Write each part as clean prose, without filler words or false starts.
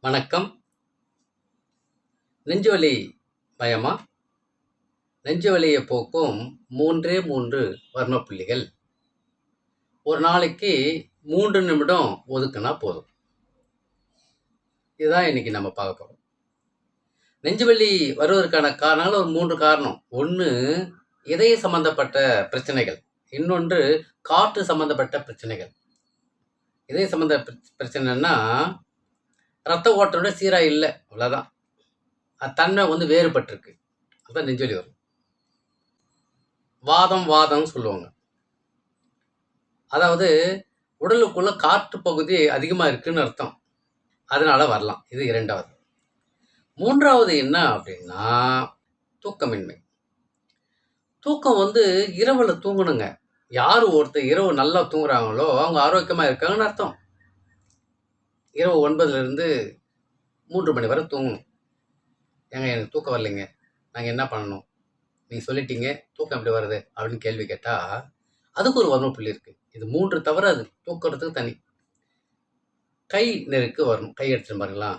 வணக்கம். நெஞ்சுவலி பயமா? நெஞ்சுவலியை போக்கும் 3 வர்ம புள்ளிகள். ஒரு நாளைக்கு 3 நிமிடம் ஒதுக்குனா போதும். இதுதான் இன்னைக்கு நம்ம பார்க்க போறோம். நெஞ்சுவலி வருவதற்கான காரணங்கள் ஒரு 3 காரணம். ஒண்ணு இதய சம்பந்தப்பட்ட பிரச்சனைகள். இன்னொன்று காற்று சம்பந்தப்பட்ட பிரச்சனைகள். இதய சம்பந்த பிரச்சனைன்னா ரத்த ஓட்டத்தோட சீரா இல்ல. அவ்வளவுதான். தன்மை வேறுபட்டிருக்கு. அதுதான் நெஞ்சுவலி வரும். வாதம்னு சொல்லுவாங்க. அதாவது உடலுக்குள்ள காற்று பகுதி அதிகமா இருக்குன்னு அர்த்தம். அதனால வரலாம். இது 2வது. 3வது என்ன அப்படின்னா தூக்கமின்மை. தூக்கம் இரவுல தூங்கணுங்க. யாரு ஒருத்தர் இரவு நல்லா தூங்குறாங்களோ அவங்க ஆரோக்கியமா இருக்காங்கன்னு அர்த்தம். இரவு 9ல இருந்து 3 மணி வரை தூங்கணும். ஏங்க எனக்கு தூக்கம் வரலைங்க, நாங்கள் என்ன பண்ணணும்? நீங்க சொல்லிட்டீங்க, தூக்கம் எப்படி வருது அப்படின்னு கேள்வி கேட்டா அதுக்கு ஒரு வர்ம புள்ளி இருக்கு. இது 3 தவிர அது தூக்கிறதுக்கு தனி. கை நெருக்கு வரணும். கை எடுத்துட்டு பாருங்களா,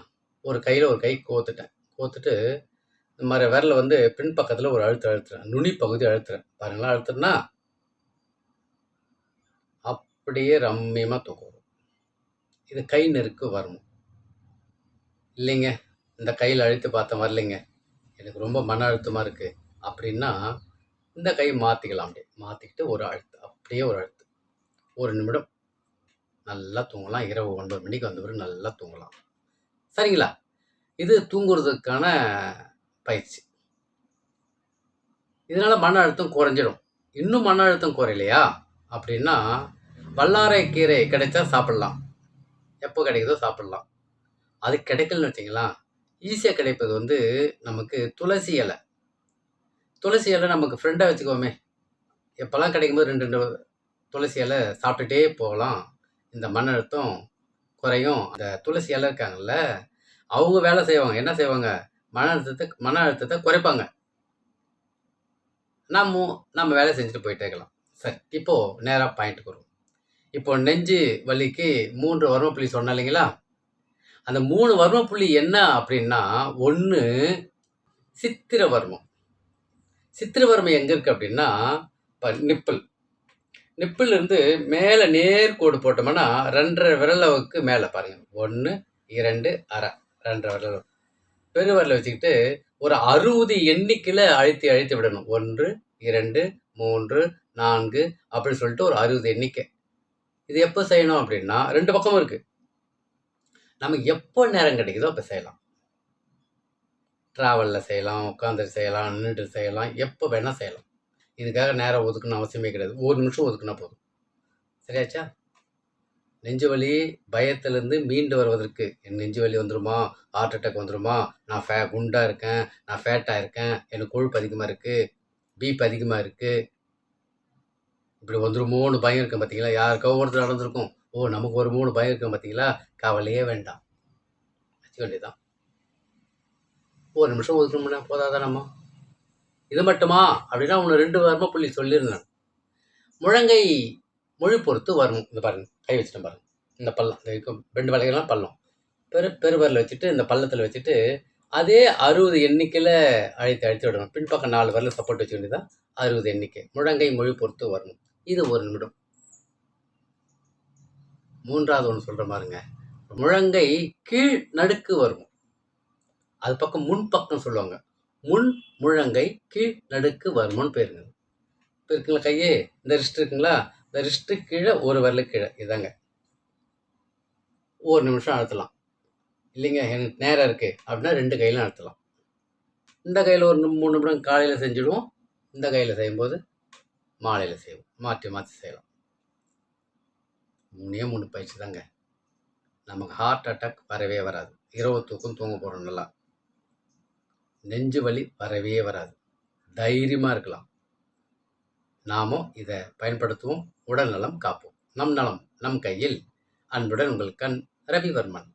ஒரு கையில் ஒரு கை கோத்துட்டு இந்த மாதிரி விரல பின்பக்கத்தில் ஒரு அழுத்துறேன். நுனி பகுதி அழுத்துறேன் பாருங்களா. அழுத்துறேன்னா அப்படியே ரம்மியமாக தூக்கம் வரும். இது கை நெருக்கு வரணும். இல்லைங்க, இந்த கையில் அழுத்தி பார்த்தேன் வரலைங்க, எனக்கு ரொம்ப மன அழுத்தமாக இருக்குது அப்படின்னா இந்த கை மாற்றிக்கலாம். அப்படியே மாற்றிக்கிட்டு ஒரு அழுத்து, அப்படியே ஒரு அழுத்து. 1 நிமிடம் நல்லா தூங்கலாம். இரவு 9 மணிக்கு வந்த பிறகு நல்லா தூங்கலாம். சரிங்களா? இது தூங்குறதுக்கான பயிற்சி. இதனால மன அழுத்தம் குறைஞ்சிடும். இன்னும் மன அழுத்தம் குறையலையா அப்படின்னா வல்லாரை கீரை கிடைச்சா சாப்பிடலாம். எப்போ கிடைக்குதோ சாப்பிடலாம். அது கிடைக்கலன்னு வச்சிங்களா, ஈஸியாக கிடைப்பது நமக்கு துளசி இலை. துளசி இலை நமக்கு ஃப்ரெண்டாக வச்சுக்கோமே. எப்போல்லாம் கிடைக்கும்போது 2 துளசி இலை சாப்பிட்டுட்டே போகலாம். இந்த மன அழுத்தம் குறையும். அந்த துளசி இலை இருக்காங்கல்ல, அவங்க வேலை செய்வாங்க. என்ன செய்வாங்க? மன அழுத்தத்தை குறைப்பாங்க. நம்ம வேலை செஞ்சுட்டு போயிட்டே இருக்கலாம். சரி, இப்போ நேராக பாயிண்ட்டுக்கு வரும். இப்போ நெஞ்சு வலிக்கு 3 வர்ம புள்ளி சொன்னேன் இல்லைங்களா? அந்த 3 வர்ம புள்ளி என்ன அப்படின்னா, 1 சித்திர வர்மம். சித்திர வர்மம் எங்க இருக்கு அப்படின்னா நிப்பிள் இருந்து மேலே நேர்கோடு போட்டோம்னா 2.5 விரலுக்கு மேலே பாருங்க. 1 2 அரை 2.5 விரல் பெருவரில் வச்சுக்கிட்டு ஒரு 60 எண்ணிக்கையில் அழுத்தி விடணும். 1 2 3 4 அப்படின்னு சொல்லிட்டு ஒரு 60 எண்ணிக்கை. இது எப்போ செய்யணும் அப்படின்னா 2 பக்கமும் இருக்கு. நமக்கு எப்போ நேரம் கிடைக்குதோ அப்போ செய்யலாம். ட்ராவலில் செய்யலாம், உட்காந்து செய்யலாம், நின்றுட்டு செய்யலாம், எப்போ வேணால் செய்யலாம். இதுக்காக நேரம் ஒதுக்கணும் அவசியமே கிடையாது. 1 நிமிஷம் ஒதுக்குனா போதும். சரியாச்சா? நெஞ்சு வலி பயத்திலேருந்து மீண்டு வருவதற்கு, என் நெஞ்சு வலி வந்துருமா, ஹார்ட் அட்டாக் வந்துருமா, நான் குண்டாக இருக்கேன், நான் ஃபேட்டாக இருக்கேன், எனக்கு கொழுப்பு அதிகமாக இருக்குது, பிபி அதிகமாக இருக்குது, இப்படி வந்துருமோன்னு பயம் இருக்கேன் பார்த்தீங்களா? யாருக்கோ ஒருத்தர் நடந்திருக்கும். நமக்கு ஒரு 3 பயம் இருக்கேன் பார்த்தீங்களா? கவலையே வேண்டாம், வச்சுக்க வேண்டியதான். 1 நிமிஷம் ஒதுக்கணும்னா போதாதான் நம்ம. இது மட்டுமா அப்படின்னா ஒன்று 2 வர்ம புள்ளி சொல்லியிருந்தேன். முழங்கை மொழி பொறுத்து வரணும். இந்த பாருங்க, கை வச்சுட்டேன் பாருங்க. இந்த பள்ளம், இந்த 2 வலைகள்லாம் பள்ளம். பெருவரில் வச்சுட்டு இந்த பள்ளத்தில் வச்சுட்டு அதே 60 எண்ணிக்கையில் அழுத்தி விடணும். பின்பக்கம் 4 வரல சப்போர்ட் வச்சு வேண்டியதான். 60 எண்ணிக்கை முழங்கை மொழி பொறுத்து வரணும். இது 1 நிமிடம். 3வது ஒன்று சொல்கிற மாதிரிங்க, முழங்கை கீழ் நடுக்கு வரும். அது பக்கம் முன்பக்கம் சொல்லுவாங்க. முன் முழங்கை கீழ் நடுக்கு வருமோன்னு பேருங்க. இப்போ இருக்குங்களா கையே, இந்த ரிஸ்ட் இருக்குங்களா, இந்த ரிஸ்ட்டு கீழே ஒரு வரலுக்கு கீழே இதாங்க. 1 நிமிஷம் அழுத்தலாம். இல்லைங்க எனக்கு நேரம் இருக்குது அப்படின்னா 2 கையிலும் அழுத்தலாம். இந்த கையில் ஒரு 3 நிமிடம் காலையில் செஞ்சுடுவோம். இந்த கையில் செய்யும்போது மாலையில் செய்வோம். மாற்றி செய்யலாம். 3 பயிற்சி தாங்க. நமக்கு ஹார்ட் அட்டாக் வரவே வராது. இரவு தூக்கம் தூங்க போகிறோம் நல்லா. நெஞ்சு வலி வரவே வராது. தைரியமாக இருக்கலாம். நாமும் இதை பயன்படுத்துவோம். உடல் நலம் காப்போம். நம் நலம் நம் கையில். அன்புடன் உங்கள் கண் ரவிவர்மன்.